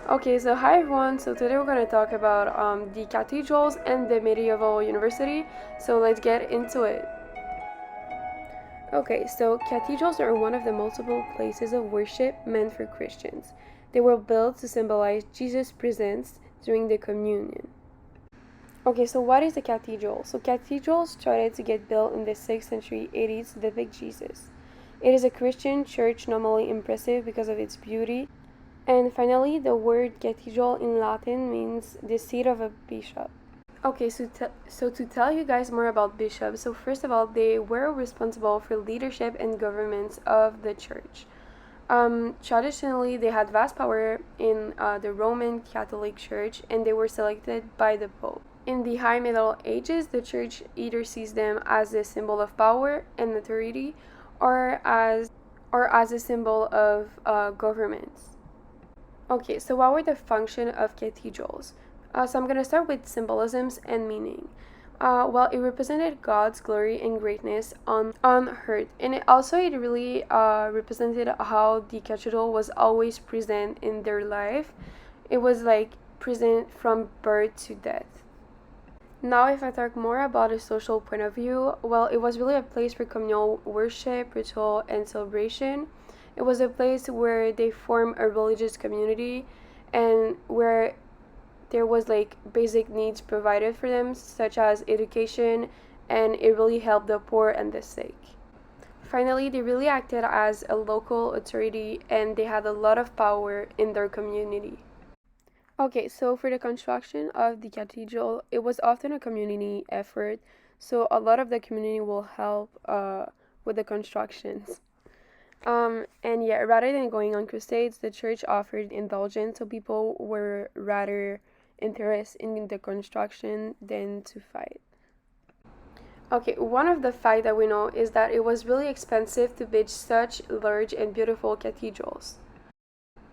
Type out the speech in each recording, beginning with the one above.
Okay, so hi everyone. So today we're going to talk about the cathedrals and the medieval university. So let's get into it. Okay, so cathedrals are one of the multiple places of worship meant for Christians. They were built to symbolize Jesus' presence during the communion. Okay, so what is a cathedral? So cathedrals started to get built in the 6th century AD to depict Jesus. It is a Christian church normally impressive because of its beauty. And finally, the word cathedral in Latin means the seat of a bishop. Okay, so to tell you guys more about bishops, so first of all, they were responsible for leadership and governance of the church. Traditionally, they had vast power in the Roman Catholic Church, and they were selected by the Pope. In the High Middle Ages, the Church either sees them as a symbol of power and authority, or as a symbol of governments. Okay, so what were the function of cathedrals? So I'm going to start with symbolisms and meaning. Well, it represented God's glory and greatness on earth, and it really represented how the cathedral was always present in their life. It was like present from birth to death. Now, if I talk more about a social point of view, well, it was really a place for communal worship, ritual, and celebration. It was a place where they formed a religious community and where there was like basic needs provided for them, such as education, and it really helped the poor and the sick. Finally, they really acted as a local authority and they had a lot of power in their community. Okay, so for the construction of the cathedral, it was often a community effort, so a lot of the community will help with the constructions. And yeah, rather than going on crusades, the church offered indulgence, so people were rather interested in the construction than to fight. Okay, one of the facts that we know is that it was really expensive to build such large and beautiful cathedrals.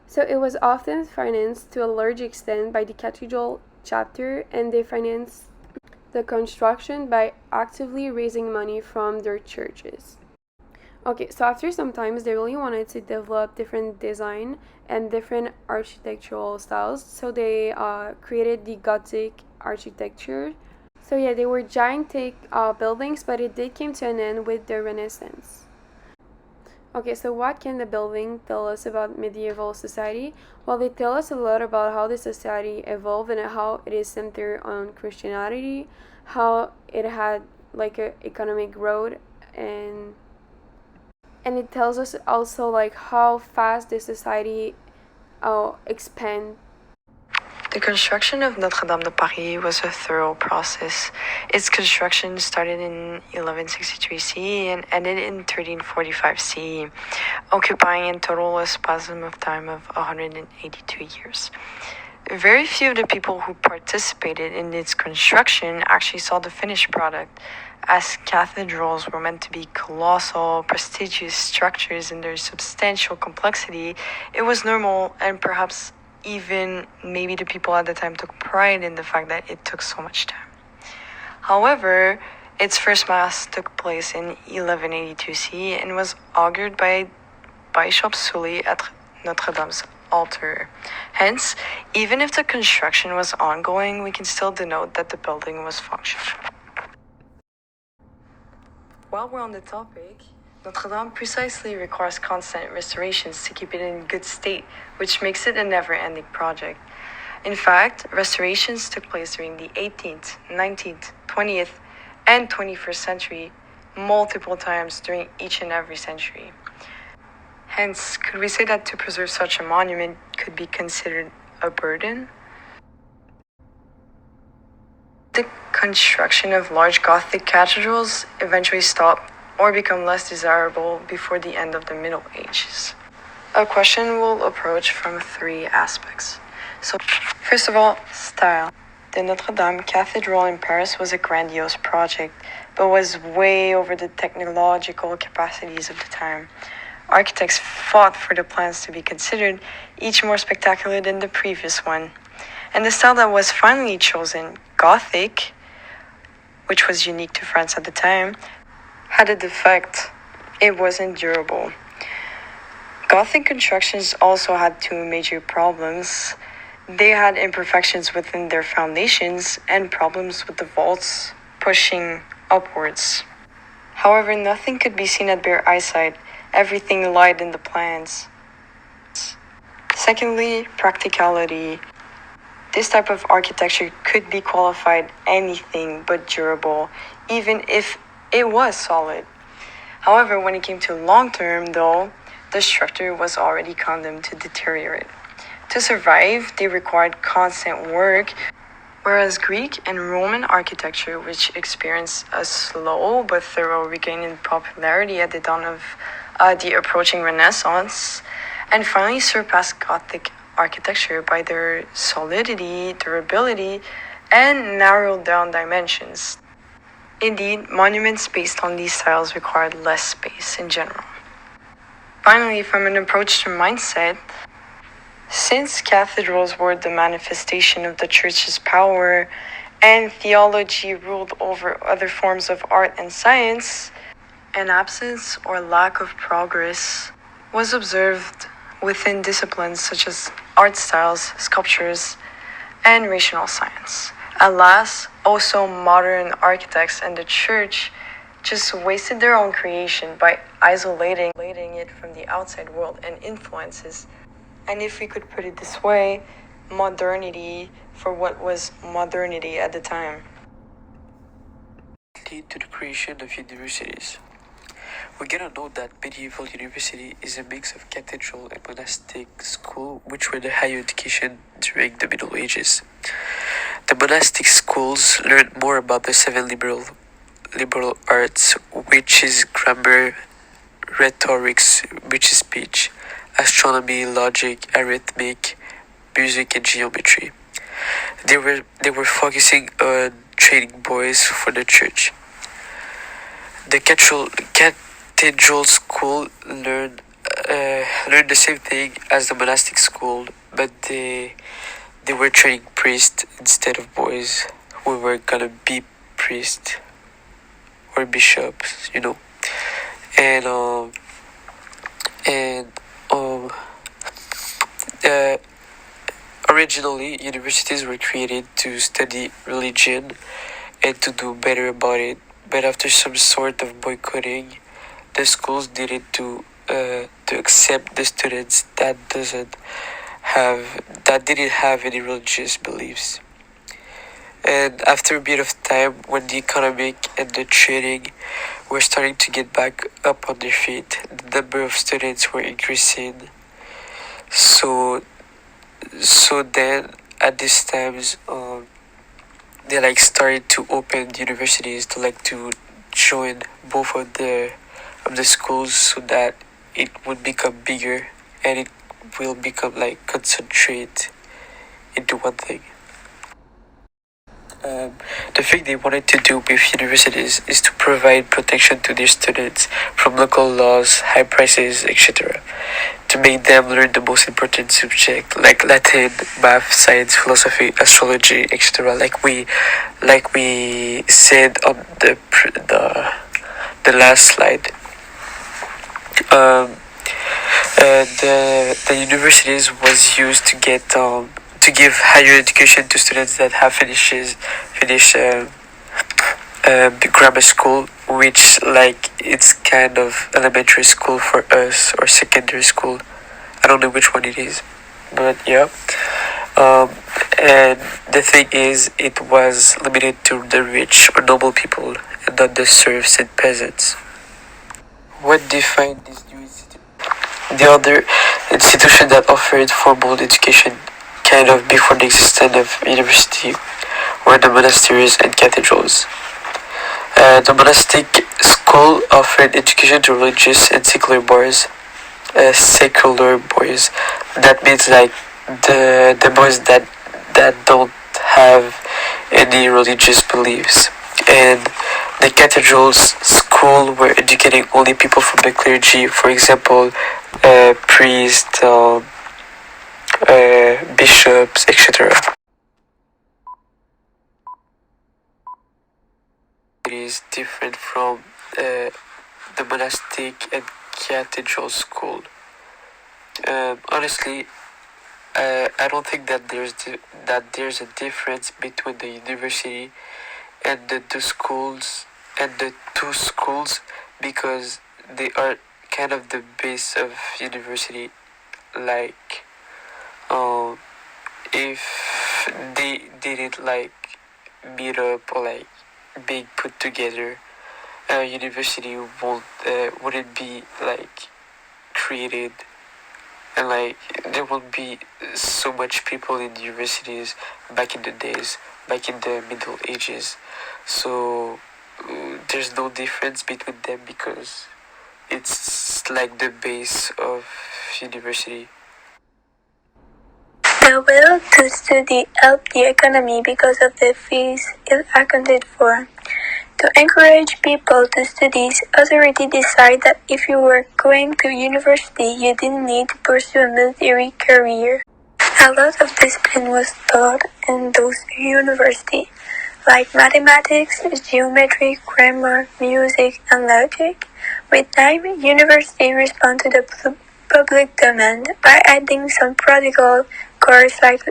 So it was often financed to a large extent by the cathedral chapter, and they financed the construction by actively raising money from their churches. Okay, so after some time, they really wanted to develop different design and different architectural styles, so they created the gothic architecture. So yeah, they were gigantic buildings, but it did come to an end with the Renaissance. Okay, so what can the building tell us about medieval society? Well, they tell us a lot about how the society evolved and how it is centered on Christianity, how it had like a economic growth, and it tells us also like how fast the society expand. The construction of Notre-Dame de Paris was a thorough process. Its construction started in 1163 CE and ended in 1345 CE, occupying in total a span of time of 182 years. Very few of the people who participated in its construction actually saw the finished product, as cathedrals were meant to be colossal, prestigious structures in their substantial complexity. It was normal, and perhaps even maybe the people at the time took pride in the fact that it took so much time. However, its first mass took place in 1182 CE and was augured by Bishop Sully at Notre-Dame's altar. Hence, even if the construction was ongoing, we can still denote that the building was functional. While we're on the topic, Notre-Dame precisely requires constant restorations to keep it in good state, which makes it a never-ending project. In fact, restorations took place during the 18th, 19th, 20th, and 21st century, multiple times during each and every century. Hence, could we say that to preserve such a monument could be considered a burden? The construction of large Gothic cathedrals eventually stopped or become less desirable before the end of the Middle Ages. A question we'll approach from three aspects. So, first of all, style. The Notre-Dame Cathedral in Paris was a grandiose project, but was way over the technological capacities of the time. Architects fought for the plans to be considered, each more spectacular than the previous one. And the style that was finally chosen, Gothic, which was unique to France at the time, had a defect. It wasn't durable. Gothic constructions also had two major problems. They had imperfections within their foundations and problems with the vaults pushing upwards. However, nothing could be seen at bare eyesight. Everything lied in the plans. Secondly, practicality. This type of architecture could be qualified anything but durable, even if it was solid. However, when it came to long term, though, the structure was already condemned to deteriorate. To survive, they required constant work, whereas Greek and Roman architecture, which experienced a slow but thorough regain in popularity at the dawn of the approaching Renaissance, and finally surpassed Gothic architecture by their solidity, durability, and narrowed down dimensions. Indeed, monuments based on these styles required less space in general. Finally, from an approach to mindset, since cathedrals were the manifestation of the church's power and theology ruled over other forms of art and science, an absence or lack of progress was observed within disciplines such as art styles, sculptures, and rational science. Alas, also modern architects and the church just wasted their own creation by isolating it from the outside world and influences. And if we could put it this way, modernity for what was modernity at the time. Lead to the creation of universities. We gotta note that medieval university is a mix of cathedral and monastic school, which were the higher education during the Middle Ages. The monastic schools learned more about the seven liberal arts, which is grammar, rhetorics, which is speech, astronomy, logic, arithmetic, music, and geometry. They were focusing on training boys for the church. The cathedral school learned the same thing as the monastic school, but they were training priests instead of boys who were gonna be priests or bishops, and originally universities were created to study religion and to do better about it. But after some sort of boycotting, the schools needed to accept the students that didn't have any religious beliefs. And after a bit of time, when the economic and the training were starting to get back up on their feet, the number of students were increasing. So then at these times, they started to open universities to join both of the schools so that it would become bigger and it will become concentrate into one thing. The thing they wanted to do with universities is to provide protection to their students from local laws, high prices, etc. To make them learn the most important subject like Latin, math, science, philosophy, astrology, etc. Like we said on the last slide. The universities was used to get to give higher education to students that have finished grammar school, which it's kind of elementary school for us or secondary school. I don't know which one it is, but yeah. And the thing is, it was limited to the rich or noble people and not the serfs and peasants. What defined this new institution? The other institution that offered formal education kind of before the existence of university were the monasteries and cathedrals. The monastic school offered education to religious and secular boys. That means the boys that don't have any religious beliefs. And the cathedrals school were educating only people from the clergy, for example, priests, bishops, etc. It is different from the monastic and cathedral school. Honestly, I don't think that there's a difference between the university and the two schools because they are kind of the base of university. Like, um, if they didn't like meet up or like being put together, university wouldn't be like created, and like there won't be so much people in universities back in the days, back in the Middle Ages. So there's no difference between them because it's like the base of university. The will to study helped the economy because of the fees it accounted for. To encourage people to study, authorities decided that if you were going to university, you didn't need to pursue a military career. A lot of discipline was taught in those universities, like mathematics, geometry, grammar, music, and logic. With time, university responded to the public demand by adding some practical courses like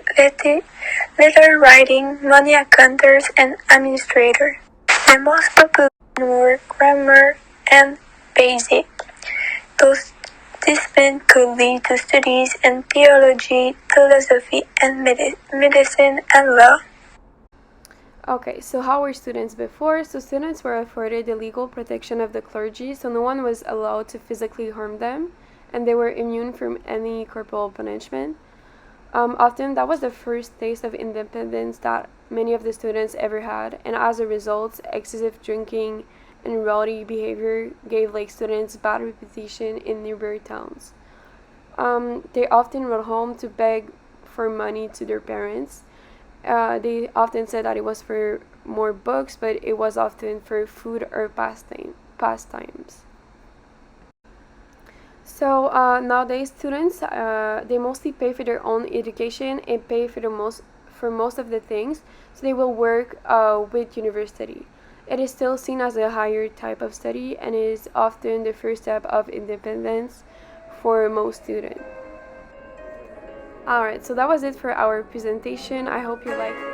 letter writing, money accountants, and administrator. The most popular were grammar and basic. Those disciplines could lead to studies in theology, philosophy, and medicine and law. Okay, so how were students before? So students were afforded the legal protection of the clergy, so no one was allowed to physically harm them, and they were immune from any corporal punishment. Often that was the first taste of independence that many of the students ever had, and as a result, excessive drinking and rowdy behavior gave like students bad reputation in neighbor towns. They often wrote home to beg for money to their parents. They often said that it was for more books, but it was often for food or pastimes. So nowadays, students they mostly pay for their own education and pay for most of the things. So they will work with university. It is still seen as a higher type of study and is often the first step of independence for most students. Alright, so that was it for our presentation. I hope you liked it.